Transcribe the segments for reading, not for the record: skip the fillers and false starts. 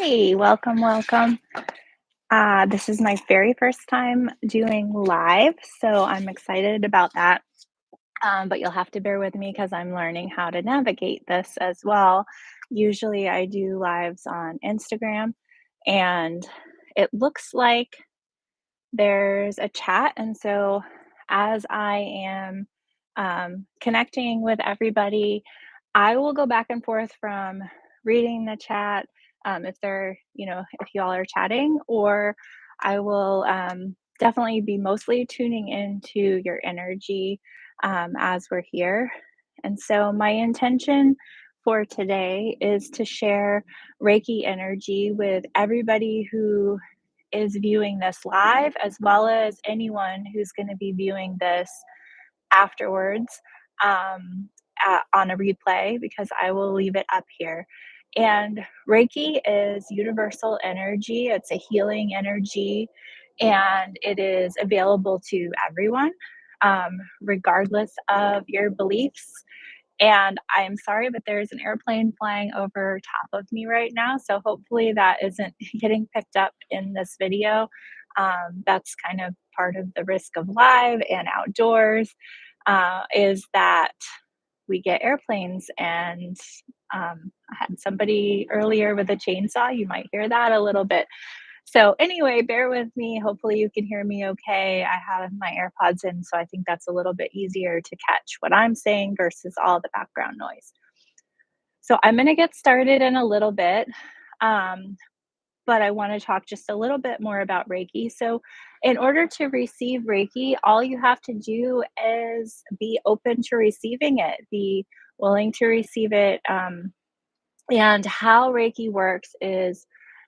Hey, welcome, welcome. This is my very first time doing live, so I'm excited about that. But you'll have to bear with me because I'm learning how to navigate this as well. Usually, I do lives on Instagram, and it looks like there's a chat. And so, as I am connecting with everybody, I will go back and forth from reading the chat, if they're, if y'all are chatting, or I will definitely be mostly tuning into your energy as we're here. And so, my intention for today is to share Reiki energy with everybody who is viewing this live, as well as anyone who's going to be viewing this afterwards, on a replay, because I will leave it up here. And Reiki is universal energy, it's a healing energy, and it is available to everyone, regardless of your beliefs. And I'm sorry, but there's an airplane flying over top of me right now. So hopefully that isn't getting picked up in this video. That's kind of part of the risk of live and outdoors, is that we get airplanes. And I had somebody earlier with a chainsaw. You might hear that a little bit. So anyway, bear with me. Hopefully you can hear me okay. I have my AirPods in, so I think that's a little bit easier to catch what I'm saying versus all the background noise. So I'm going to get started in a little bit, um, but I want to talk just a little bit more about Reiki. So, in order to receive Reiki, all you have to do is be open to receiving it, be willing to receive it. And how Reiki works is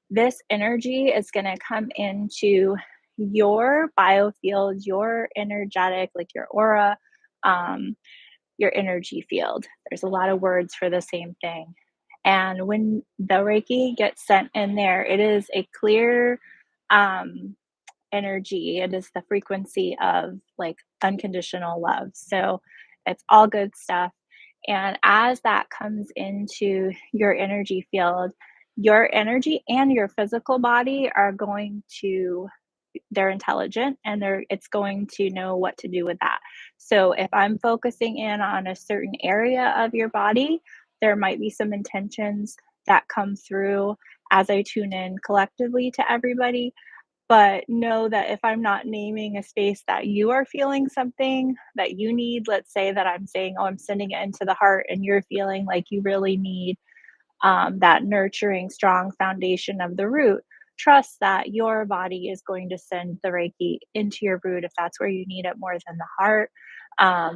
this energy is going to come into your biofield, your energetic, like your aura, um, your energy field. There's a lot of words for the same thing. And when the Reiki gets sent in there, it is a clear um, energy. It is the frequency of like unconditional love. So it's all good stuff. And as that comes into your energy field, your energy and your physical body are going to, they're intelligent, and it's going to know what to do with that. So if I'm focusing in on a certain area of your body, there might be some intentions that come through as I tune in collectively to everybody. But know that if I'm not naming a space that you are feeling something that you need, let's say that I'm saying, oh, I'm sending it into the heart, and you're feeling like you really need that nurturing, strong foundation of the root, trust that your body is going to send the Reiki into your root if that's where you need it more than the heart,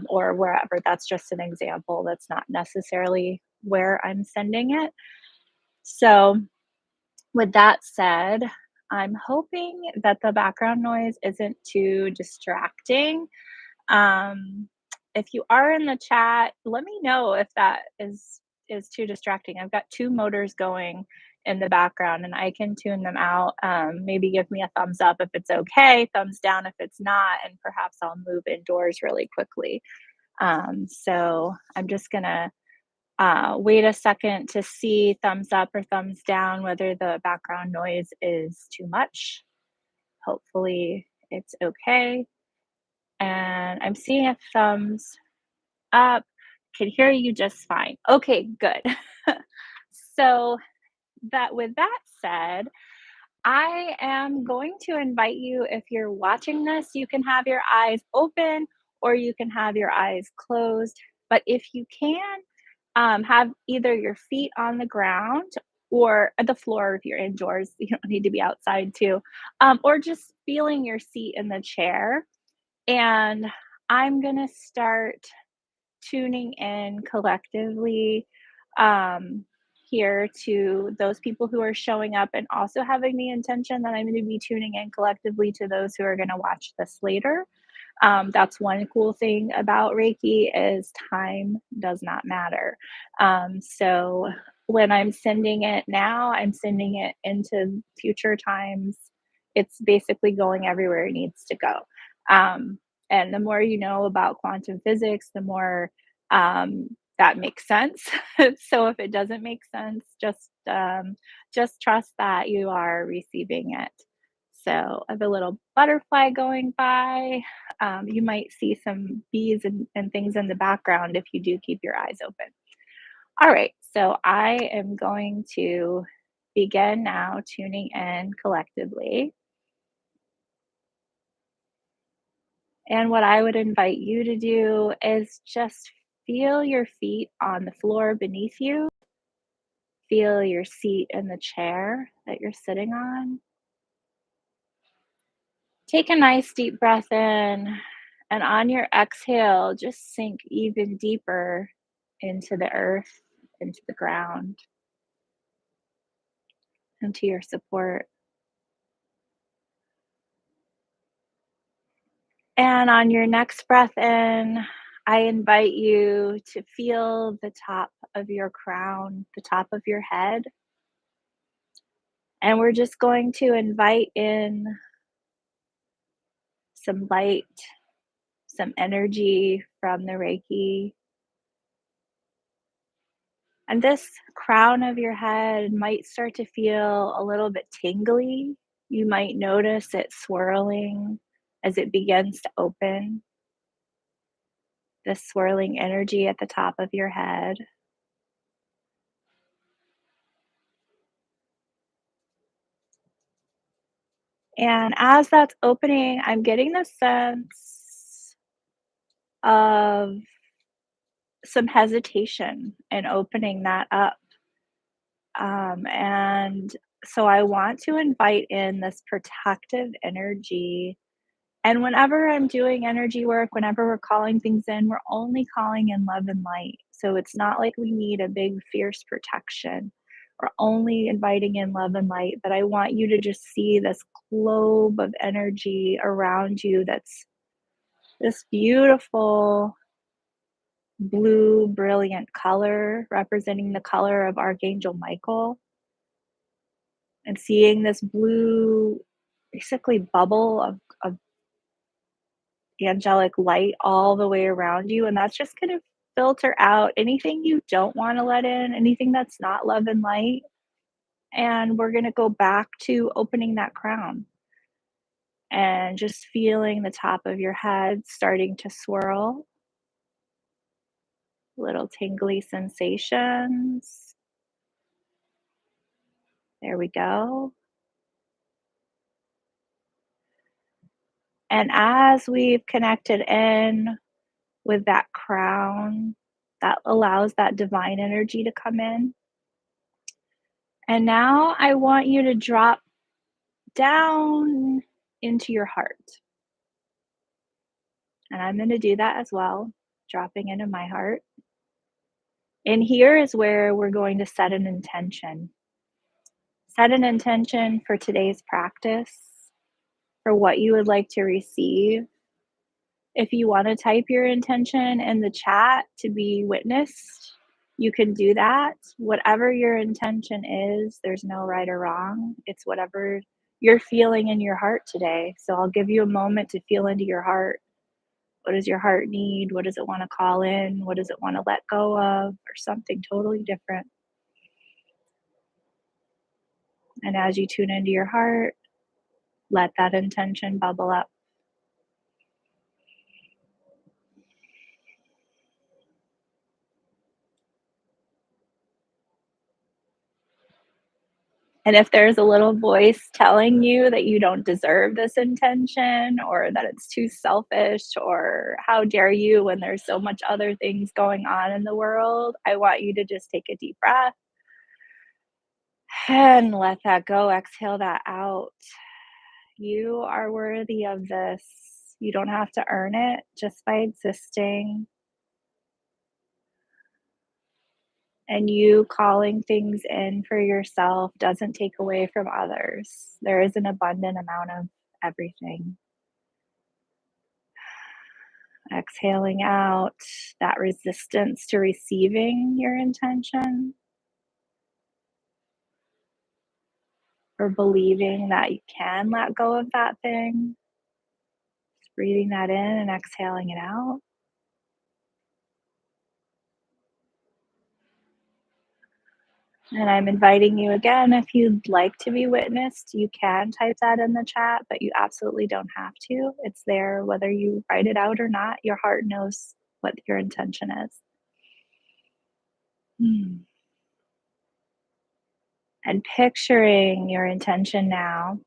or wherever. That's just an example. That's not necessarily where I'm sending it. So, with that said, I'm hoping that the background noise isn't too distracting. Um, if you are in the chat, let me know if that is too distracting. I've got two motors going in the background, and I can tune them out. Maybe give me a thumbs up if it's okay, thumbs down if it's not, and perhaps I'll move indoors really quickly. So I'm just gonna wait a second to see thumbs up or thumbs down whether the background noise is too much. Hopefully it's okay. And I'm seeing a thumbs up. Can hear you just fine. Okay, good. So that with that said, I am going to invite you, if you're watching this, you can have your eyes open or you can have your eyes closed. But if you can, have either your feet on the ground or at the floor if you're indoors. You don't need to be outside too, or just feeling your seat in the chair. And I'm going to start tuning in collectively, um, here to those people who are showing up, and also having the intention that I'm going to be tuning in collectively to those who are going to watch this later. That's one cool thing about Reiki is time does not matter. So when I'm sending it now, I'm sending it into future times. It's basically going everywhere it needs to go. Um, and the more you know about quantum physics, the more that makes sense. So if it doesn't make sense, just trust that you are receiving it. So I have a little butterfly going by. You might see some bees and things in the background if you do keep your eyes open. All right, so I am going to begin now tuning in collectively. And what I would invite you to do is just feel your feet on the floor beneath you. Feel your seat in the chair that you're sitting on. Take a nice deep breath in, and on your exhale, just sink even deeper into the earth, into the ground, into your support. And on your next breath in, I invite you to feel the top of your crown, the top of your head. And we're just going to invite in some light, some energy from the Reiki. And this crown of your head might start to feel a little bit tingly. You might notice it swirling as it begins to open, this swirling energy at the top of your head. And as that's opening, I'm getting the sense of some hesitation in opening that up. And so I want to invite in this protective energy. And whenever I'm doing energy work, whenever we're calling things in, we're only calling in love and light. So it's not like we need a big, fierce protection. We're only inviting in love and light. But I want you to just see this globe of energy around you that's this beautiful blue, brilliant color representing the color of Archangel Michael. And seeing this blue, basically bubble of angelic light all the way around you, and that's just gonna filter out anything you don't wanna let in, anything that's not love and light, and we're gonna go back to opening that crown and just feeling the top of your head starting to swirl, little tingly sensations. There we go. And as we've connected in with that crown, that allows that divine energy to come in. And now I want you to drop down into your heart. And I'm going to do that as well, dropping into my heart. And here is where we're going to set an intention. Set an intention for today's practice, for what you would like to receive. If you want to type your intention in the chat to be witnessed, you can do that. Whatever your intention is, there's no right or wrong. It's whatever you're feeling in your heart today. So I'll give you a moment to feel into your heart. What does your heart need? What does it want to call in? What does it want to let go of? Or something totally different. And as you tune into your heart, let that intention bubble up. And if there's a little voice telling you that you don't deserve this intention or that it's too selfish or how dare you when there's so much other things going on in the world, I want you to just take a deep breath and let that go. Exhale that out. You are worthy of this. You don't have to earn it just by existing. And you calling things in for yourself doesn't take away from others. There is an abundant amount of everything. Exhaling out that resistance to receiving your intention or believing that you can let go of that thing. Just breathing that in and exhaling it out. And I'm inviting you again, if you'd like to be witnessed, you can type that in the chat, but you absolutely don't have to. It's there whether you write it out or not. Your heart knows what your intention is. Mm. And picturing your intention now,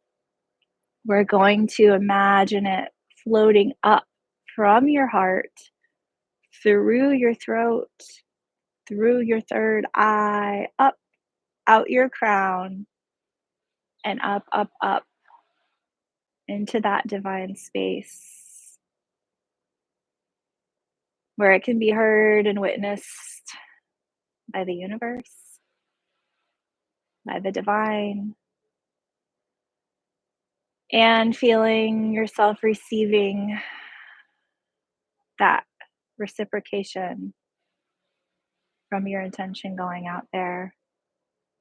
we're going to imagine it floating up from your heart, through your throat, through your third eye, up, out your crown, and up, up, up into that divine space where it can be heard and witnessed by the universe, by the divine, and feeling yourself receiving that reciprocation from your intention going out there.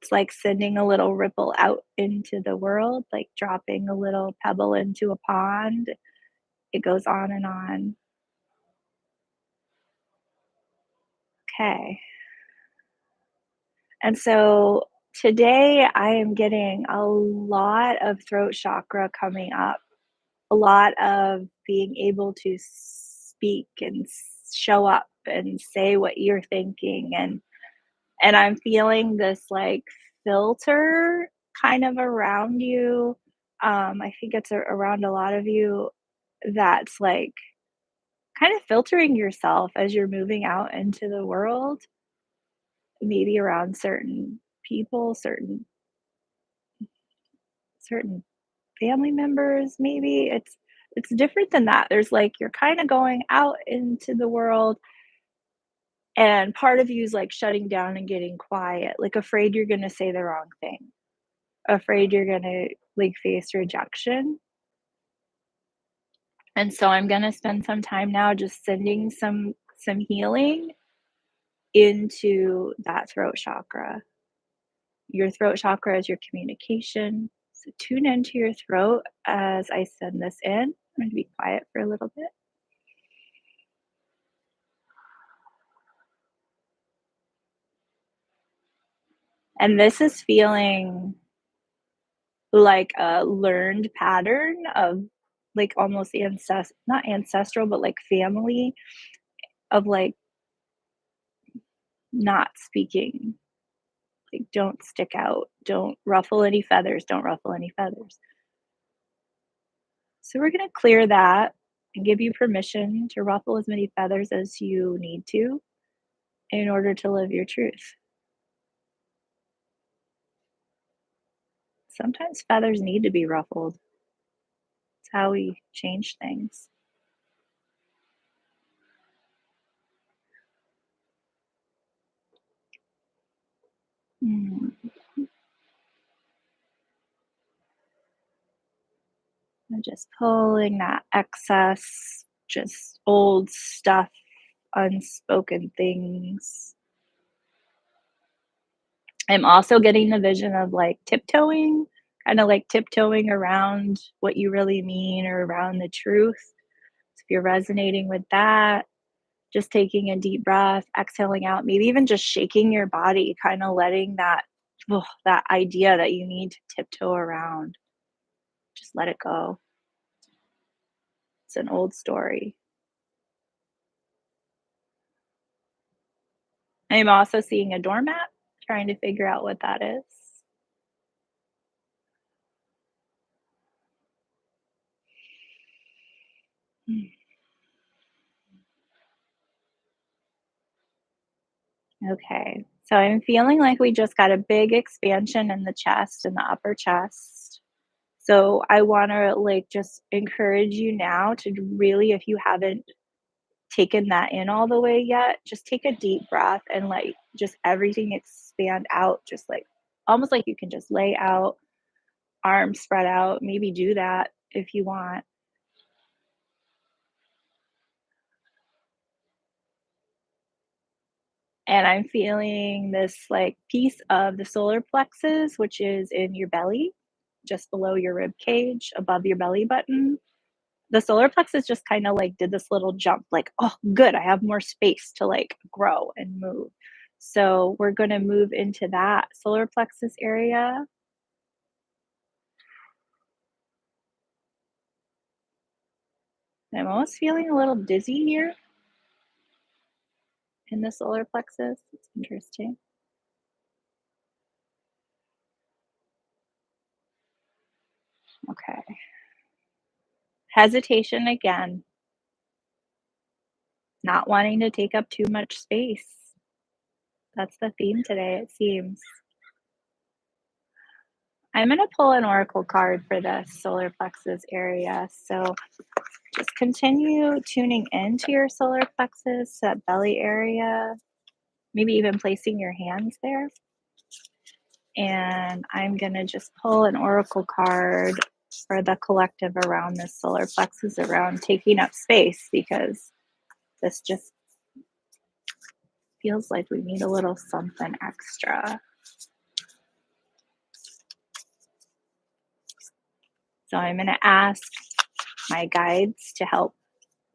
It's like sending a little ripple out into the world, like dropping a little pebble into a pond. It goes on and on. Okay. And so today I am getting a lot of throat chakra coming up, a lot of being able to speak and show up and say what you're thinking, and I'm feeling this like filter kind of around you. I think it's around a lot of you, that's like kind of filtering yourself as you're moving out into the world, maybe around certain people, certain family members, maybe. It's different than that. There's like you're kind of going out into the world, and part of you is like shutting down and getting quiet, like afraid you're going to say the wrong thing, afraid you're going to like face rejection. And so I'm going to spend some time now just sending some healing into that throat chakra. Your throat chakra is your communication. So tune into your throat as I send this in. I'm going to be quiet for a little bit. And this is feeling like a learned pattern of like almost not ancestral, but like family, of like not speaking. Like, don't stick out, don't ruffle any feathers, don't ruffle any feathers. So we're going to clear that and give you permission to ruffle as many feathers as you need to in order to live your truth. Sometimes feathers need to be ruffled. It's how we change things. Mm. And just pulling that excess, just old stuff, unspoken things. I'm also getting the vision of like tiptoeing, kind of like tiptoeing around what you really mean or around the truth. So if you're resonating with that, just taking a deep breath, exhaling out, maybe even just shaking your body, kind of letting that idea that you need to tiptoe around, just let it go. It's an old story. I'm also seeing a doormat, trying to figure out what that is. Mm. Okay, so I'm feeling like we just got a big expansion in the chest, in the upper chest. So I want to like just encourage you now to really, if you haven't taken that in all the way yet, just take a deep breath and like just everything expand out, just like almost like you can just lay out, arms spread out, maybe do that if you want. And I'm feeling this like piece of the solar plexus, which is in your belly, just below your rib cage, above your belly button. The solar plexus just kind of like did this little jump, like, oh, good, I have more space to like grow and move. So we're going to move into that solar plexus area. I'm almost feeling a little dizzy here in the solar plexus. It's interesting. Okay. Hesitation again, not wanting to take up too much space. That's the theme today, it seems. I'm going to pull an oracle card for the solar plexus area. So just continue tuning into your solar plexus, that belly area, maybe even placing your hands there. And I'm going to just pull an oracle card for the collective around this solar plexus, around taking up space, because this just feels like we need a little something extra. So I'm going to ask my guides to help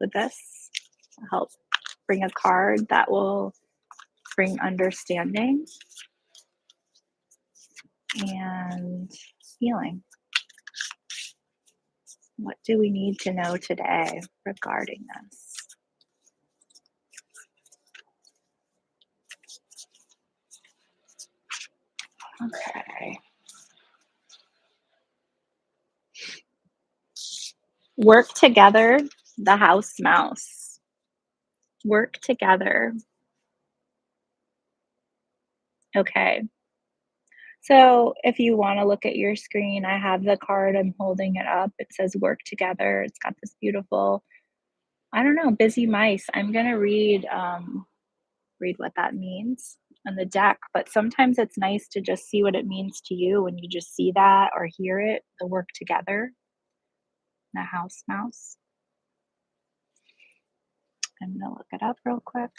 with this, help bring a card that will bring understanding and healing. What do we need to know today regarding this? Okay. Work together, the house mouse. Work together. Okay. So if you want to look at your screen, I have the card, I'm holding it up. It says work together. It's got this beautiful, I don't know, busy mice. I'm going to read what that means on the deck, but sometimes it's nice to just see what it means to you when you just see that or hear it, the work together, the house mouse. I'm gonna look it up real quick.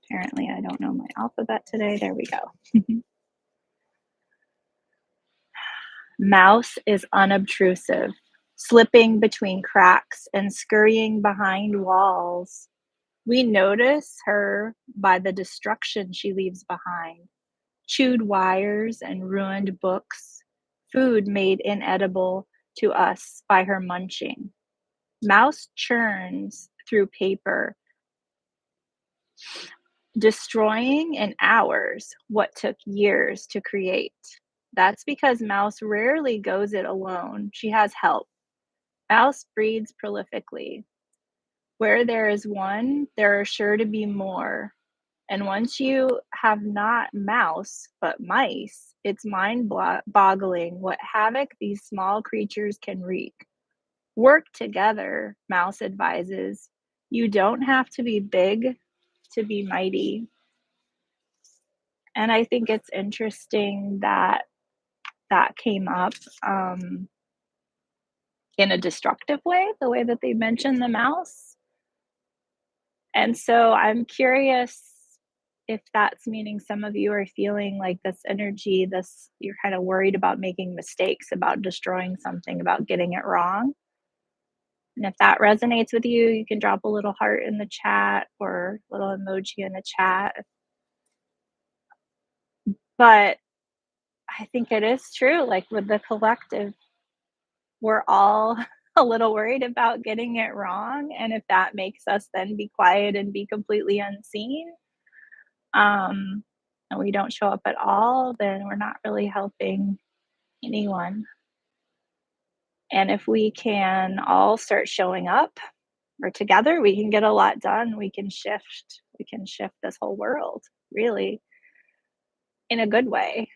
Apparently, I don't know my alphabet today. There we go. Mouse is unobtrusive, slipping between cracks and scurrying behind walls. We notice her by the destruction she leaves behind: chewed wires and ruined books, food made inedible to us by her munching. Mouse churns through paper, destroying in hours what took years to create. That's because Mouse rarely goes it alone. She has help. Mouse breeds prolifically. Where there is one, there are sure to be more. And once you have not mouse, but mice, it's mind boggling what havoc these small creatures can wreak. Work together, Mouse advises. You don't have to be big to be mighty. And I think it's interesting that that came up in a destructive way, the way that they mentioned the mouse. And so I'm curious if that's meaning some of you are feeling like this energy, this, you're kind of worried about making mistakes, about destroying something, about getting it wrong. And if that resonates with you, you can drop a little heart in the chat or a little emoji in the chat. But I think it is true. Like with the collective, we're all a little worried about getting it wrong. And if that makes us then be quiet and be completely unseen, um, and we don't show up at all, then we're not really helping anyone. And if we can all start showing up, or together, we can get a lot done. We can shift this whole world, really, in a good way.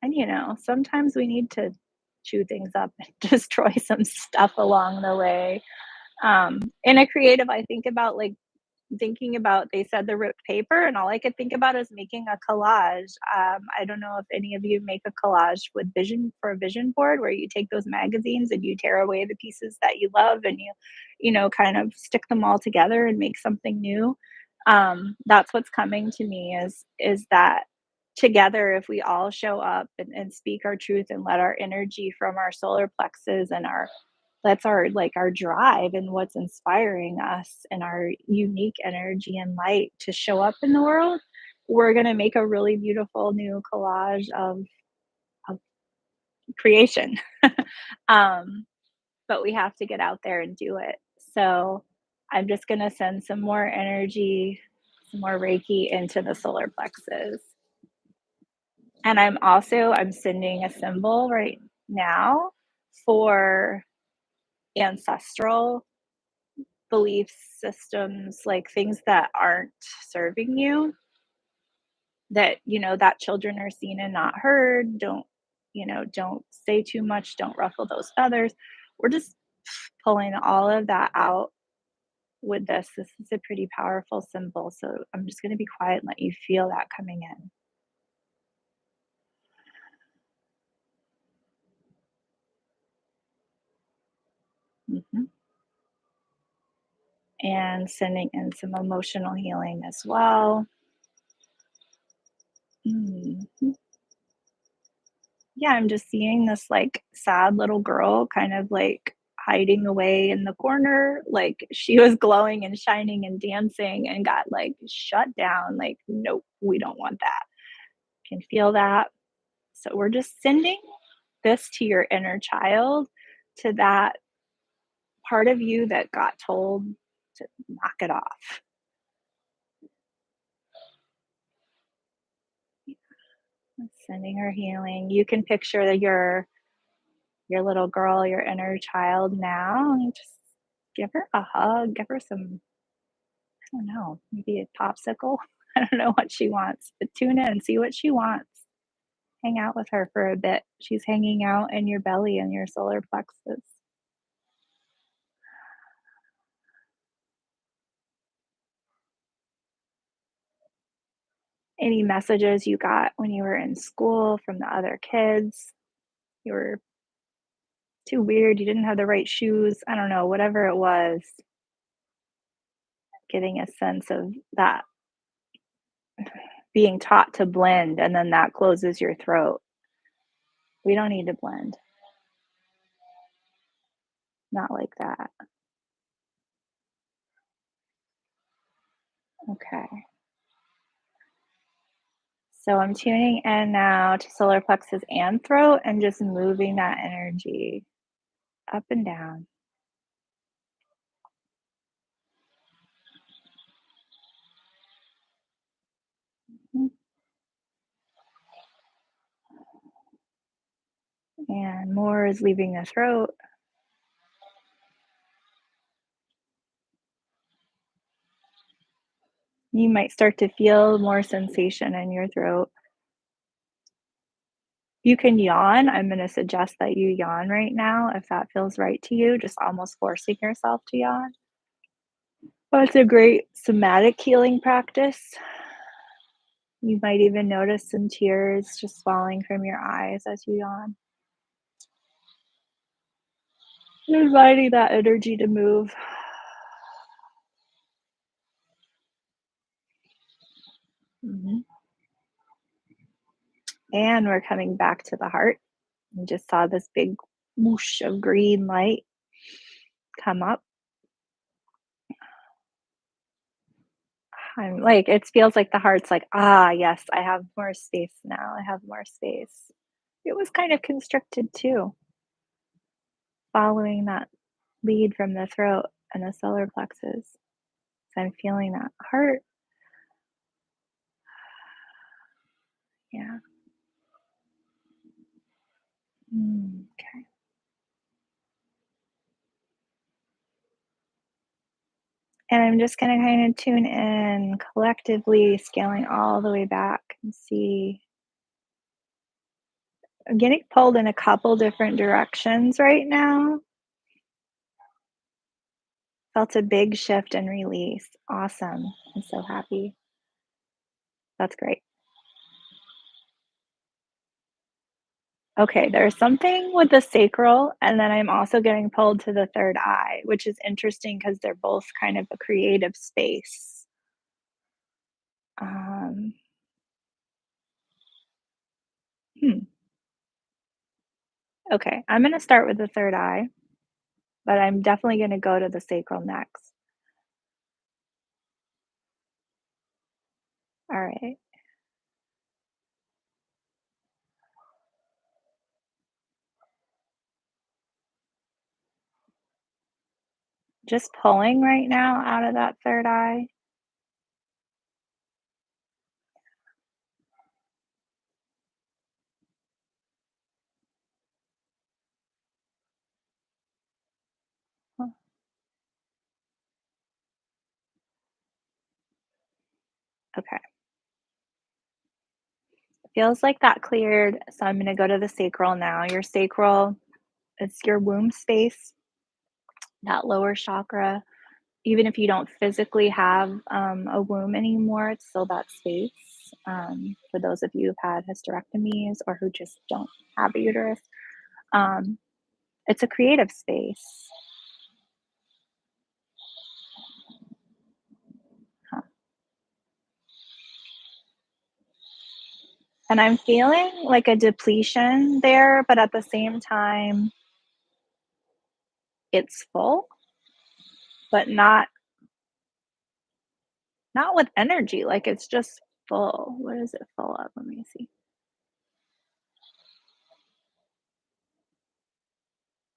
And sometimes we need to chew things up and destroy some stuff along the way. In a creative, I think about like thinking about, they said the ripped paper, and all I could think about is making a collage. I don't know if any of you make a collage with vision, for a vision board, where you take those magazines and you tear away the pieces that you love, and kind of stick them all together and make something new. That's what's coming to me, is that together, if we all show up and speak our truth and let our energy from our solar plexus and our That's our drive and what's inspiring us and our unique energy and light to show up in the world. We're gonna make a really beautiful new collage of creation. Um, but we have to get out there and do it. So I'm just gonna send some more energy, some more Reiki into the solar plexus. And I'm sending a symbol right now for ancestral belief systems, like things that aren't serving you, that, that children are seen and not heard. Don't say too much, don't ruffle those feathers. We're just pulling all of that out with this. This is a pretty powerful symbol. So I'm just going to be quiet and let you feel that coming in. And sending in some emotional healing as well. Mhm. Yeah, I'm just seeing this like sad little girl kind of like hiding away in the corner. Like she was glowing and shining and dancing and got like shut down. Like, nope, we don't want that. Can feel that. So we're just sending this to your inner child, to that part of you that got told to knock it off. Sending her healing. You can picture that your little girl, your inner child now, and just give her a hug, give her some, I don't know, maybe a popsicle. I don't know what she wants, but tune in, see what she wants. Hang out with her for a bit. She's hanging out in your belly and your solar plexus. Any messages you got when you were in school from the other kids? You were too weird, you didn't have the right shoes, I don't know, whatever it was, getting a sense of that being taught to blend and then that closes your throat. We don't need to blend. Not like that. Okay. So I'm tuning in now to solar plexus and throat and just moving that energy up and down. Mhm. And more is leaving the throat. You might start to feel more sensation in your throat. You can yawn. I'm going to suggest that you yawn right now if that feels right to you, just almost forcing yourself to yawn. Well, it's a great somatic healing practice. You might even notice some tears just falling from your eyes as you yawn. Inviting that energy to move. Mhm. And we're coming back to the heart. We just saw this big whoosh of green light come up. I'm like, it feels like the heart's like, ah, yes, I have more space now. I have more space. It was kind of constricted too, following that lead from the throat and the solar plexus. So I'm feeling that heart. Yeah. Okay. And I'm just going to kind of tune in collectively, scaling all the way back and see. I'm getting pulled in a couple different directions right now. Felt a big shift and release. Awesome. I'm so happy. That's great. Okay, there's something with the sacral, and then I'm also getting pulled to the third eye, which is interesting because 'cause they're both kind of a creative space. Um, hmm, okay, I'm gonna start with the third eye. but I'm definitely gonna go to the sacral next. Alright. Just pulling right now out of that third eye. Huh, okay. Feels like that cleared, so I'm gonna go to the sacral now. Your sacral, it's your womb space, that lower chakra. Even if you don't physically have, a womb anymore, it's still that space. For those of you who've had hysterectomies or who just don't have a uterus, um, it's a creative space. Huh. And I'm feeling like a depletion there, but at the same time, it's full, but not with energy, like, it's just full. What is it full of? Let me see.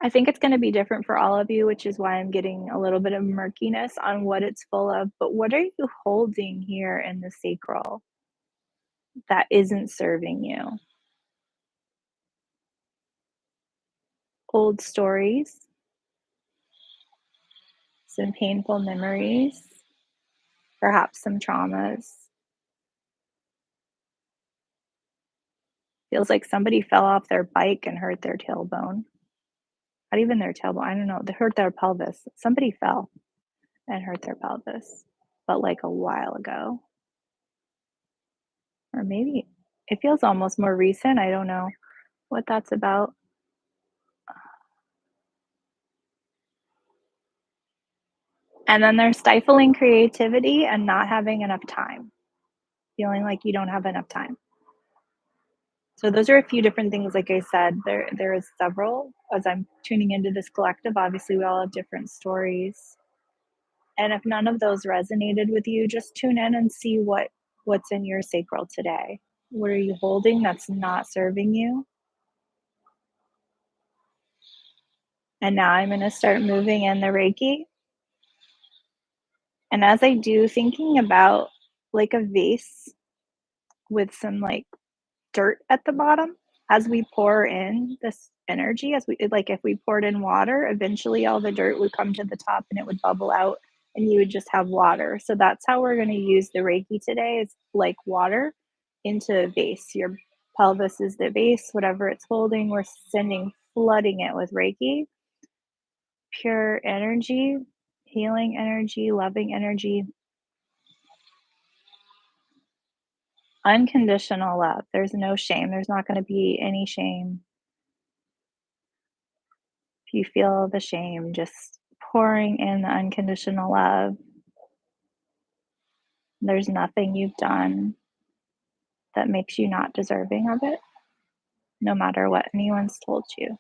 I think it's gonna be different for all of you, which is why I'm getting a little bit of murkiness on what it's full of, but what are you holding here in the sacral that isn't serving you? Old stories, some painful memories, perhaps some traumas. Feels like somebody fell off their bike and hurt their tailbone. Not even their tailbone, I don't know, they hurt their pelvis. Somebody fell and hurt their pelvis, but, like, a while ago, or maybe it feels almost more recent, I don't know what that's about. And then there's stifling creativity and not having enough time, feeling like you don't have enough time. So those are a few different things, like I said, there is several as I'm tuning into this collective, obviously, we all have different stories, and if none of those resonated with you, just tune in and see what's in your sacral today. What are you holding that's not serving you? And now I'm gonna start moving in the Reiki, and as I do, thinking about, like, a vase with some, like, dirt at the bottom as we pour in this energy, as we like, if we poured in water, eventually all the dirt would come to the top and it would bubble out and you would just have water. So that's how we're going to use the Reiki today, is like water into a vase. Your pelvis is the vase, whatever it's holding, we're sending flooding it with Reiki, pure energy, healing energy, loving energy, unconditional love. There's no shame. There's not going to be any shame. If you feel the shame, just pouring in the unconditional love. There's nothing you've done that makes you not deserving of it, no matter what anyone's told you.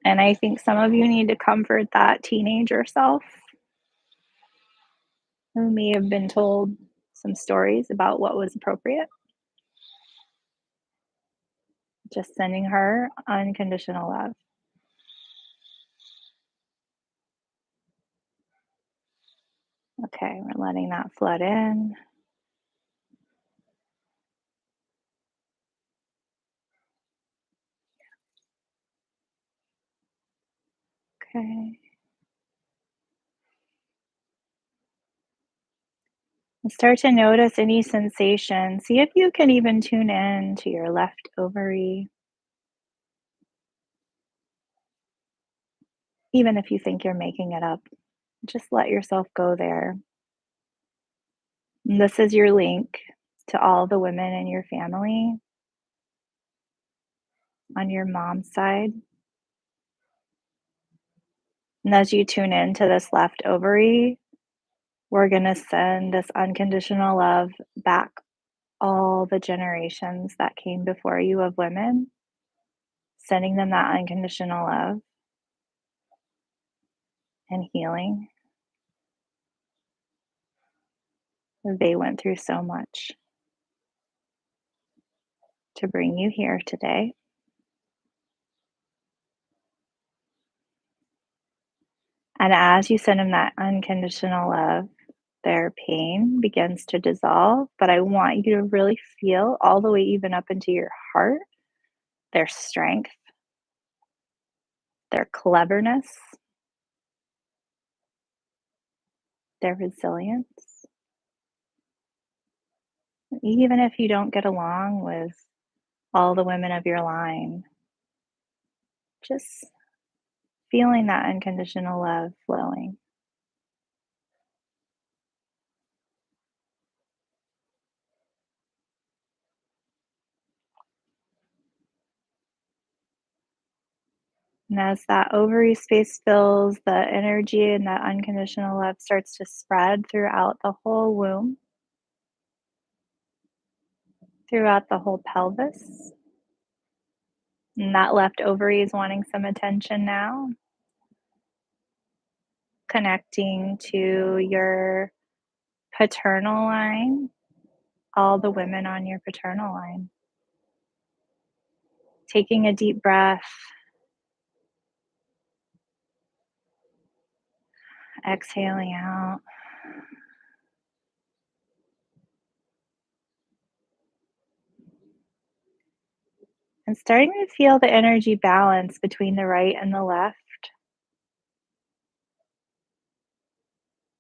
And I think some of you need to comfort that teenager self who may have been told some stories about what was appropriate. Just sending her unconditional love. Okay, we're letting that flood in. Okay. And start to notice any sensation. See if you can even tune in to your left ovary, even if you think you're making it up. Just let yourself go there. And this is your link to all the women in your family on your mom's side. And as you tune into this left ovary, we're going to send this unconditional love back all the generations that came before you of women, sending them that unconditional love and healing. They went through so much to bring you here today. And as you send them that unconditional love, their pain begins to dissolve. But I want you to really feel all the way, even up into your heart, their strength, their cleverness, their resilience. Even if you don't get along with all the women of your line, just feeling that unconditional love flowing. And as that ovary space fills, the energy and that unconditional love starts to spread throughout the whole womb, throughout the whole pelvis. And that left ovary is wanting some attention now, connecting to your paternal line, all the women on your paternal line. Taking a deep breath, exhaling out. And starting to feel the energy balance between the right and the left.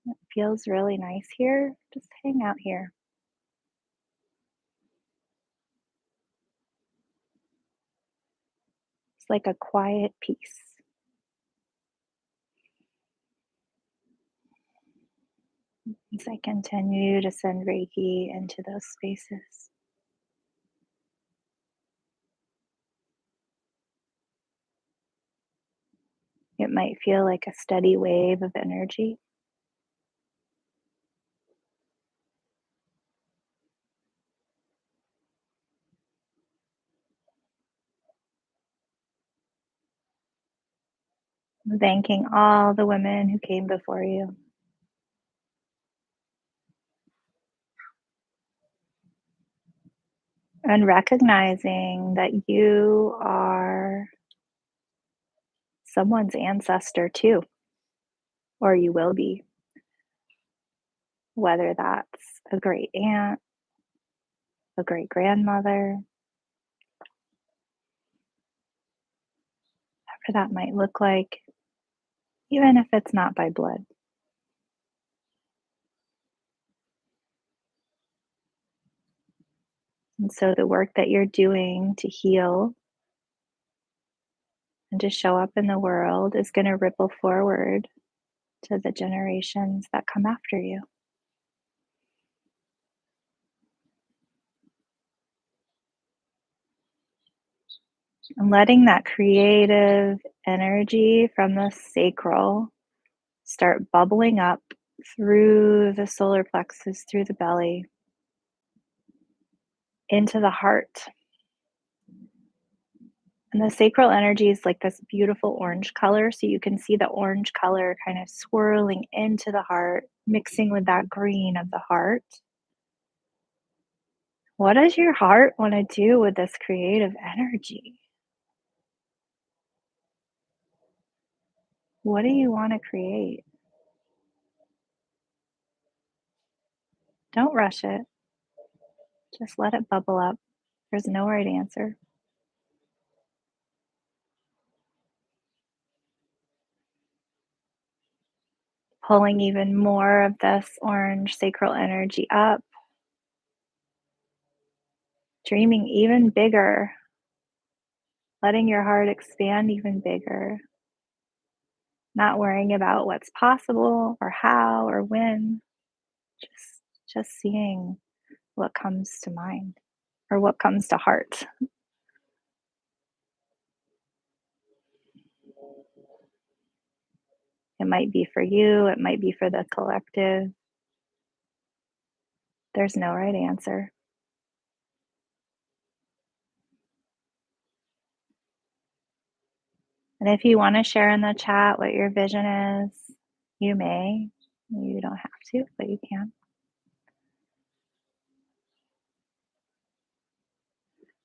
It feels really nice here. Just hang out here. It's like a quiet peace. As I continue to send Reiki into those spaces. It might feel like a steady wave of energy. Thanking all the women who came before you. And recognizing that you are someone's ancestor too, or you will be, whether that's a great aunt, a great grandmother, whatever that might look like, even if it's not by blood. And so the work that you're doing to heal and to show up in the world is going to ripple forward to the generations that come after you. And letting that creative energy from the sacral start bubbling up through the solar plexus, through the belly, into the heart. And the sacral energy is like this beautiful orange color. So you can see the orange color kind of swirling into the heart, mixing with that green of the heart. What does your heart want to do with this creative energy? What do you want to create? Don't rush it. Just let it bubble up. There's no right answer. Pulling even more of this orange sacral energy up, dreaming even bigger, letting your heart expand even bigger, not worrying about what's possible or how or when, just just seeing what comes to mind or what comes to heart. It might be for you, it might be for the collective. There's no right answer. And if you want to share in the chat what your vision is, you may. You don't have to, but you can.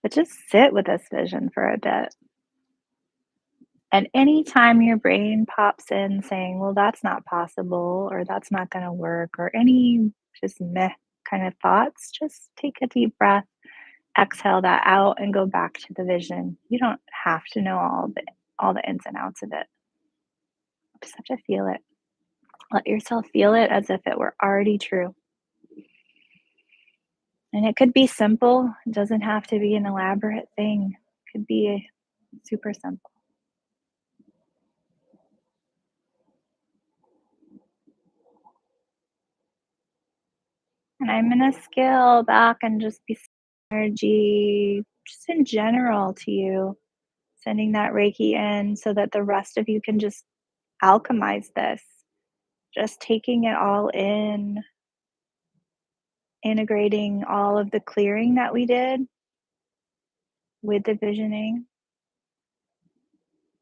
But just sit with this vision for a bit. And anytime your brain pops in saying, well, that's not possible, or that's not going to work, or any just meh kind of thoughts, just take a deep breath, exhale that out, and go back to the vision. You don't have to know all the ins and outs of it. You just have to feel it. Let yourself feel it as if it were already true. And it could be simple. It doesn't have to be an elaborate thing. It could be super simple. And I'm gonna scale back and just be energy just in general to you, sending that Reiki in so that the rest of you can just alchemize this. Just taking it all in, integrating all of the clearing that we did with the visioning.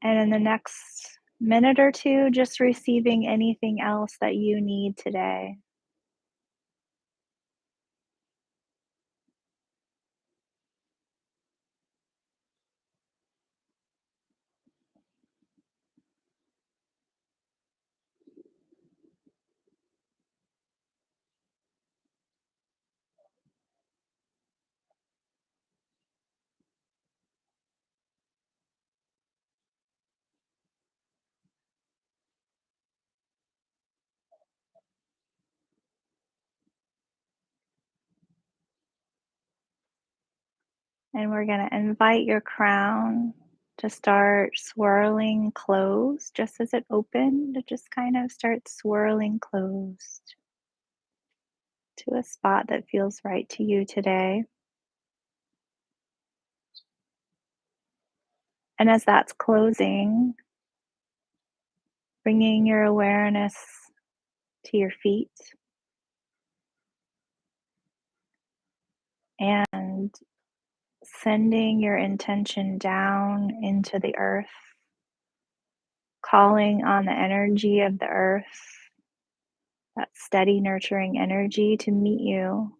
And in the next minute or two, just receiving anything else that you need today. And we're going to invite your crown to start swirling closed, just as it opened, to just kind of start swirling closed to a spot that feels right to you today. And as that's closing, bringing your awareness to your feet and sending your intention down into the earth, calling on the energy of the earth, that steady, nurturing energy to meet you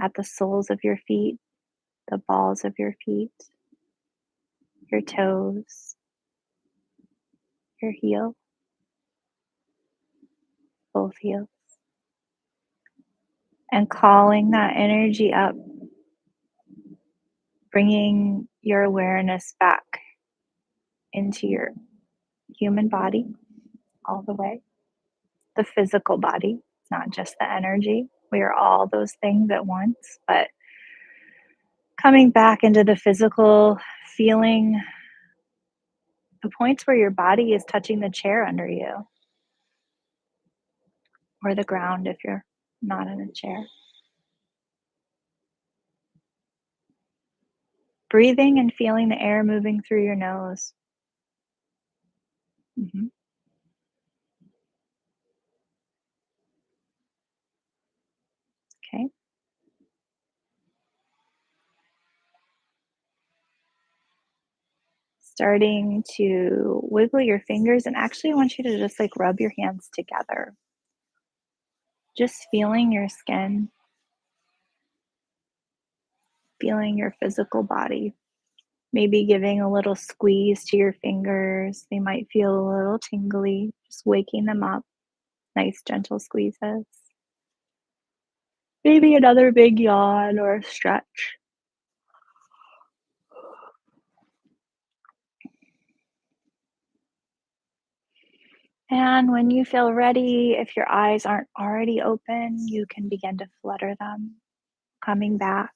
at the soles of your feet, the balls of your feet, your toes, your heel, both heels, and calling that energy up, bringing your awareness back into your human body all the way, the physical body, not just the energy. We are all those things at once, but coming back into the physical, feeling the points where your body is touching the chair under you or the ground if you're not in a chair. Breathing and feeling the air moving through your nose. Mhm. Okay. Starting to wiggle your fingers, and actually, I want you to just like rub your hands together. Just feeling your skin, feeling your physical body. Maybe giving a little squeeze to your fingers. They might feel a little tingly, just waking them up. Nice, gentle squeezes. Maybe another big yawn or a stretch. And when you feel ready, if your eyes aren't already open, you can begin to flutter them, coming back.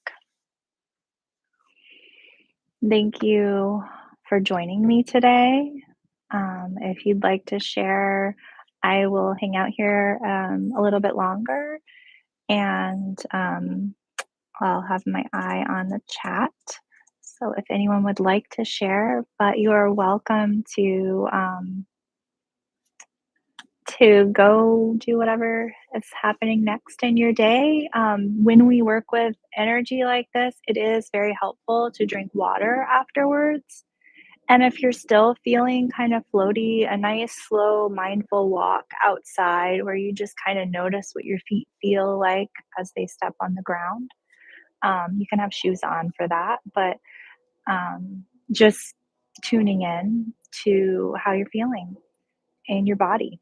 Thank you for joining me today. If you'd like to share, I will hang out here a little bit longer and I'll have my eye on the chat. So if anyone would like to share, but you are welcome to go do whatever is happening next in your day. When we work with energy like this, it is very helpful to drink water afterwards. And if you're still feeling kind of floaty, a nice, slow, mindful walk outside where you just kind of notice what your feet feel like as they step on the ground. You can have shoes on for that, but just tuning in to how you're feeling in your body.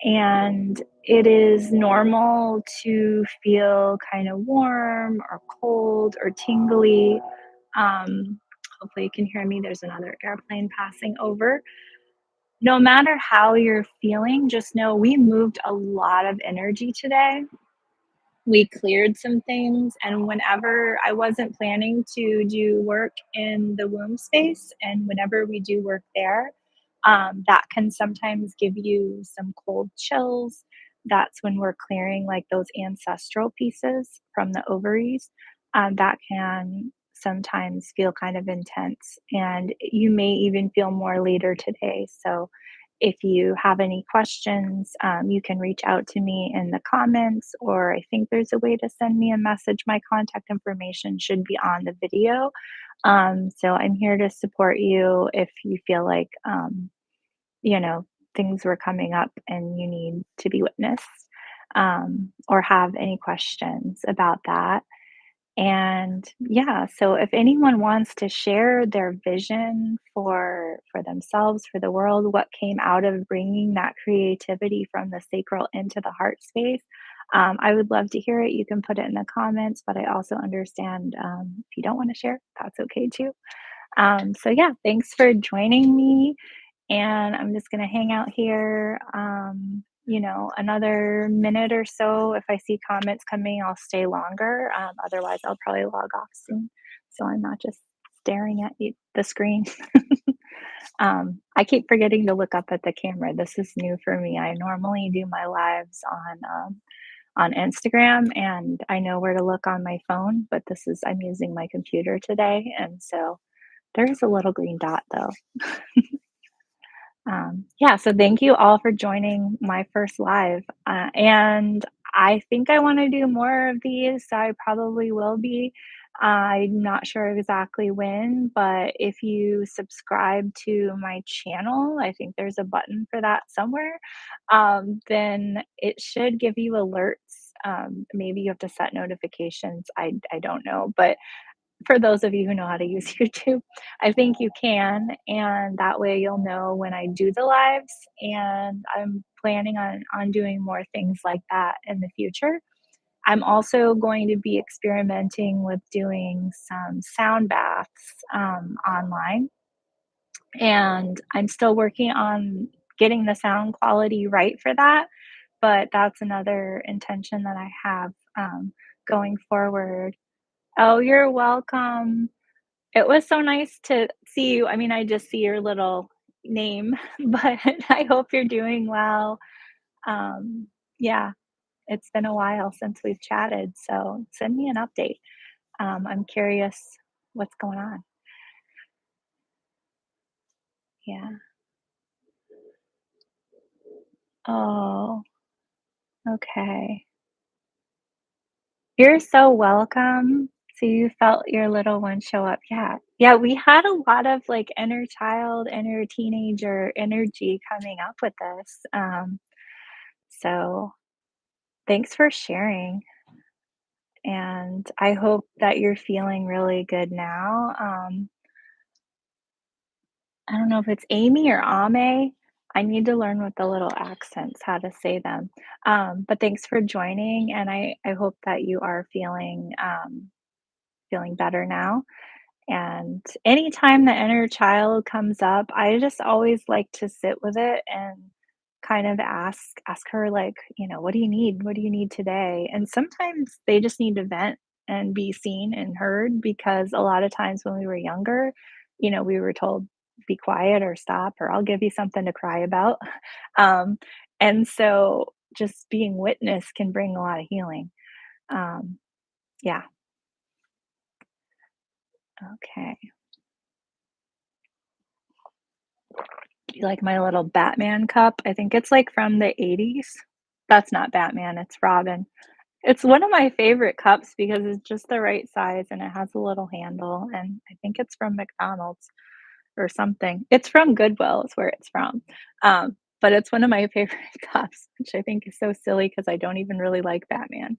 And it is normal to feel kind of warm or cold or tingly. Um, Hopefully, you can hear me. There's another airplane passing over. No matter how you're feeling, just know we moved a lot of energy today. We cleared some things, and whenever I wasn't planning to do work in the womb space, and whenever we do work there, that can sometimes give you some cold chills. That's when we're clearing like those ancestral pieces from the ovaries. That can sometimes feel kind of intense, and you may even feel more later today. So if you have any questions, you can reach out to me in the comments, or I think there's a way to send me a message. My contact information should be on the video. So I'm here to support you if you feel like, you know, things were coming up and you need to be witnessed, or have any questions about that. And yeah, so if anyone wants to share their vision for themselves, for the world, what came out of bringing that creativity from the sacral into the heart space, I would love to hear it. You can put it in the comments, but I also understand if you don't want to share, that's okay too. So yeah, thanks for joining me, and I'm just gonna hang out here, another minute or so. If I see comments coming, I'll stay longer. Otherwise, I'll probably log off soon, so I'm not just staring at the screen. I keep forgetting to look up at the camera. This is new for me. I normally do my lives on Instagram, and I know where to look on my phone, but I'm using my computer today, and so there's a little green dot though. Yeah, so thank you all for joining my first live. And I think I want to do more of these, so I probably will be. I'm not sure exactly when, but if you subscribe to my channel, I think there's a button for that somewhere, then it should give you alerts. Maybe you have to set notifications. I don't know, but for those of you who know how to use YouTube, I think you can, and that way you'll know when I do the lives, and I'm planning on doing more things like that in the future. I'm also going to be experimenting with doing some sound baths online, and I'm still working on getting the sound quality right for that, but that's another intention that I have going forward. Oh, you're welcome. It was so nice to see you. I mean, I just see your little name, but I hope you're doing well. Um, yeah, it's been a while since we've chatted, so send me an update. I'm curious what's going on. Yeah. Oh, okay. You're so welcome. So you felt your little one show up. Yeah. Yeah, we had a lot of like inner child, inner teenager energy coming up with this. So thanks for sharing, and I hope that you're feeling really good now. I don't know if it's Amy or Ame. I need to learn with the little accents how to say them. But thanks for joining, and I hope that you are feeling better now. And anytime the inner child comes up, I just always like to sit with it and kind of ask her like, "What do you need? What do you need today?" And sometimes they just need to vent and be seen and heard, because a lot of times when we were younger, we were told, "Be quiet or stop, or I'll give you something to cry about." Um, and so just being witness can bring a lot of healing. Um, yeah, okay. You like my little Batman cup? I think it's, like, from the '80s. That's not Batman, it's Robin. It's one of my favorite cups because it's just the right size and it has a little handle, and I think it's from McDonald's. or something. It's from Goodwill is where it's from. But it's one of my favorite cups, which I think is so silly because I don't even really like Batman,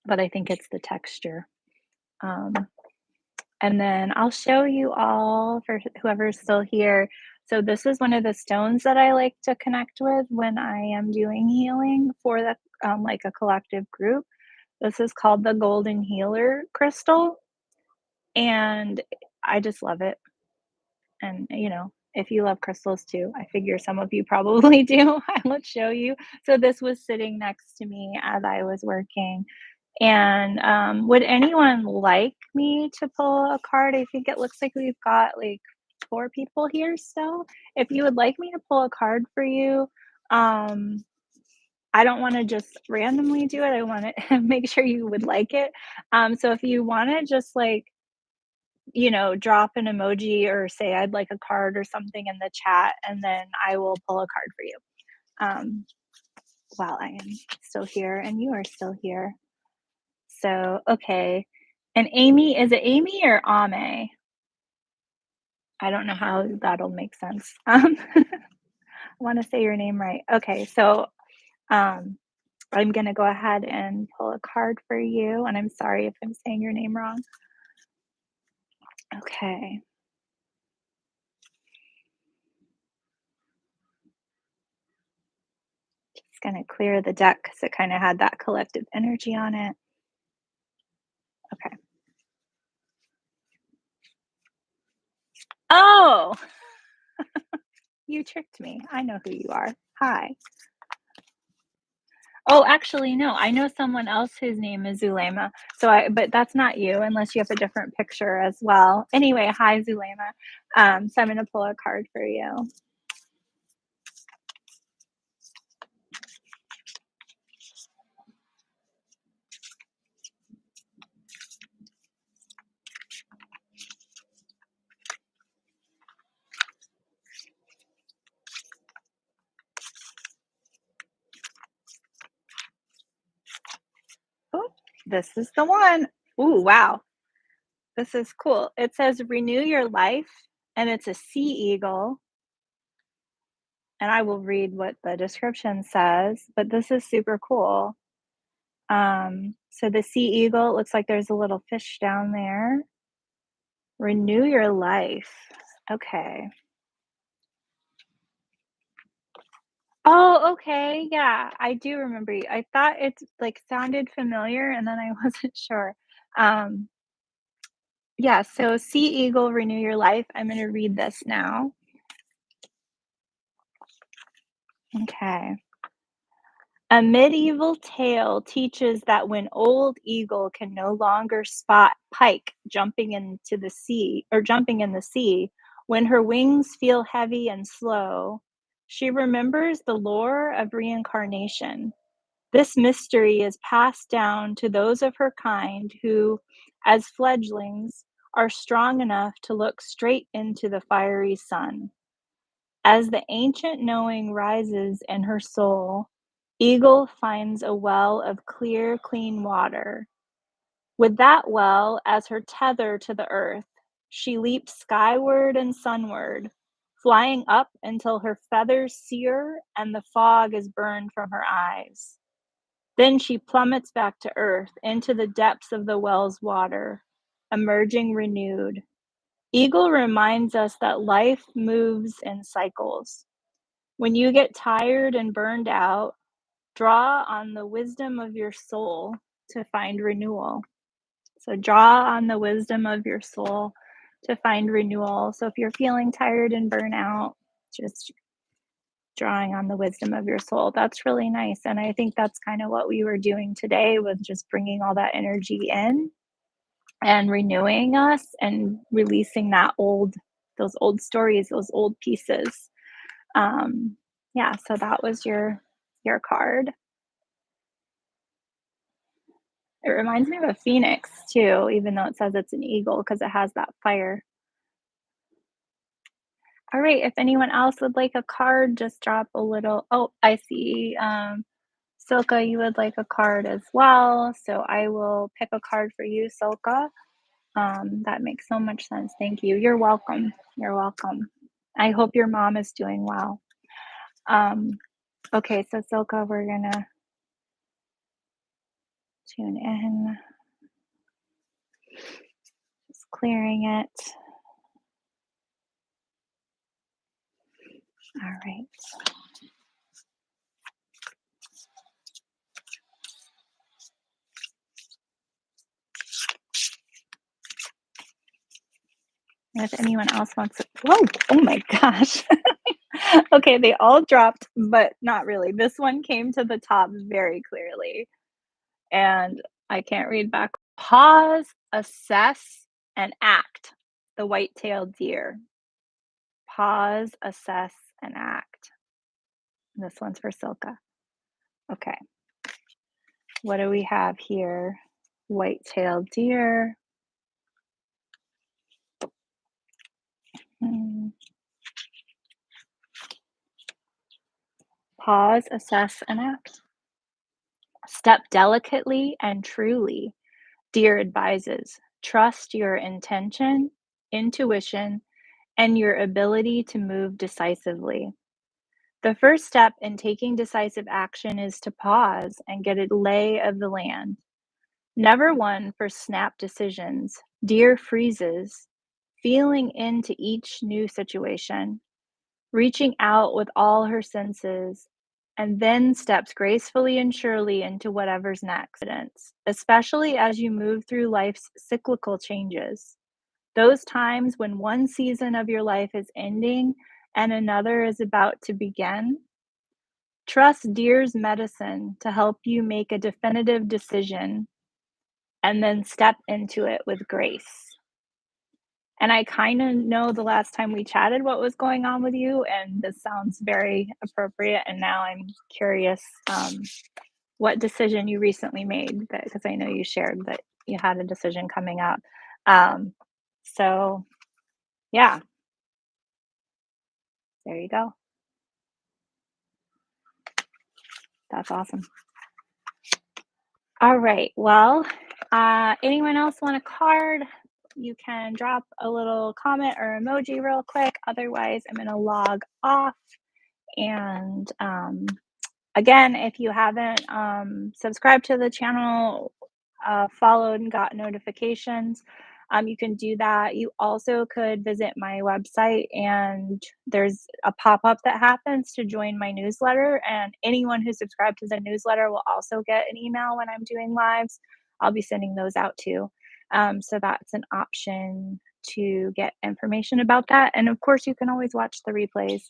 but I think it's the texture. Um, and then I'll show you all for whoever's still here. So this is one of the stones that I like to connect with when I am doing healing for the like a collective group. This is called the Golden Healer Crystal, and I just love it. And, if you love crystals too, I figure some of you probably do. I will show you. So this was sitting next to me as I was working. And would anyone like me to pull a card? I think it looks like we've got like four people here still. If you would like me to pull a card for you, um, I don't want to just randomly do it. I want to make sure you would like it. So if you want to just like drop an emoji or say I'd like a card or something in the chat, and then I will pull a card for you. Um, while I am still here and you are still here. So, okay. And Amy, is it Amy or Ame? I don't know how that'll make sense. I want to say your name right. Okay, so um, I'm going to go ahead and pull a card for you. And I'm sorry if I'm saying your name wrong. Okay. Just going to clear the deck because it kind of had that collective energy on it. Okay. Oh, you tricked me. I know who you are. Hi. Oh, actually, no. I know someone else whose name is Zulema. But that's not you unless you have a different picture as well. Anyway, hi, Zulema. So I'm going to pull a card for you. Oh, this is the one. Ooh, wow. This is cool. It says renew your life, and it's a sea eagle. And I will read what the description says, but this is super cool. So the sea eagle, it looks like there's a little fish down there. Renew your life. Okay. Oh, okay. Yeah, I do remember you. I thought it's like sounded familiar and then I wasn't sure. Um, yeah, so Sea Eagle, Renew Your Life. I'm going to read this now. Okay. A medieval tale teaches that when old eagle can no longer spot pike jumping in the sea, when her wings feel heavy and slow, she remembers the lore of reincarnation. This mystery is passed down to those of her kind who, as fledglings, are strong enough to look straight into the fiery sun. As the ancient knowing rises in her soul, Eagle finds a well of clear, clean water. With that well as her tether to the earth, she leaps skyward and sunward, flying up until her feathers sear and the fog is burned from her eyes. Then she plummets back to earth into the depths of the well's water, emerging renewed. Eagle reminds us that life moves in cycles. When you get tired and burned out, draw on the wisdom of your soul to find renewal. So, draw on the wisdom of your soul to find renewal. So, if you're feeling tired and burnout, just drawing on the wisdom of your soul. That's really nice. And I think that's kind of what we were doing today with just bringing all that energy in and renewing us and releasing those old stories, those old pieces. Yeah, so that was your card. It reminds me of a phoenix too, even though it says it's an eagle because it has that fire. All right, if anyone else would like a card, just drop a little. Oh, I see. Silka, you would like a card as well. So I will pick a card for you, Silka. That makes so much sense. Thank you. You're welcome. You're welcome. I hope your mom is doing well. Um, okay, so Silka, we're gonna tune in, just clearing it. All right. And if anyone else wants to, whoa, oh my gosh. Okay, they all dropped, but not really. This one came to the top very clearly, and I can't read back. Pause, assess, and act. The white-tailed deer. Pause, assess, and act. This one's for Silka. Okay, what do we have here? White-tailed deer. Hmm. Pause, assess, and act. Step delicately and truly. Dear advises, trust your intention, intuition, and your ability to move decisively. The first step in taking decisive action is to pause and get a lay of the land. Never one for snap decisions. Dear freezes, feeling into each new situation, reaching out with all her senses, and then steps gracefully and surely into whatever's next, especially as you move through life's cyclical changes. Those times when one season of your life is ending and another is about to begin. Trust Deer's medicine to help you make a definitive decision and then step into it with grace. And I kind of know the last time we chatted what was going on with you, and this sounds very appropriate. And now I'm curious what decision you recently made, because I know you shared that you had a decision coming up. Um, so, yeah, there you go. That's awesome. All right. Well, anyone else want a card? You can drop a little comment or emoji real quick. Otherwise, I'm going to log off. And again, if you haven't subscribed to the channel, followed and got notifications, you can do that. You also could visit my website, and there's a pop up that happens to join my newsletter. And anyone who's subscribed to the newsletter will also get an email when I'm doing lives. I'll be sending those out too. So that's an option to get information about that. And of course, you can always watch the replays.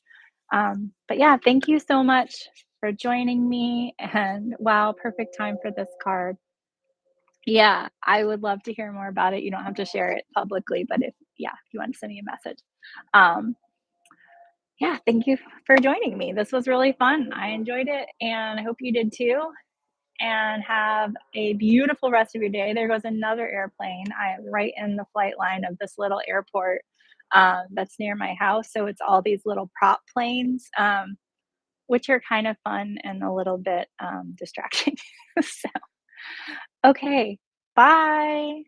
But yeah, thank you so much for joining me. And wow, perfect time for this card. Yeah, I would love to hear more about it. You don't have to share it publicly, but if you want to send me a message. Um, yeah, thank you for joining me. This was really fun. I enjoyed it, and I hope you did too. And have a beautiful rest of your day. There goes another airplane. I am right in the flight line of this little airport that's near my house. So it's all these little prop planes, which are kind of fun and a little bit distracting. So, okay, bye.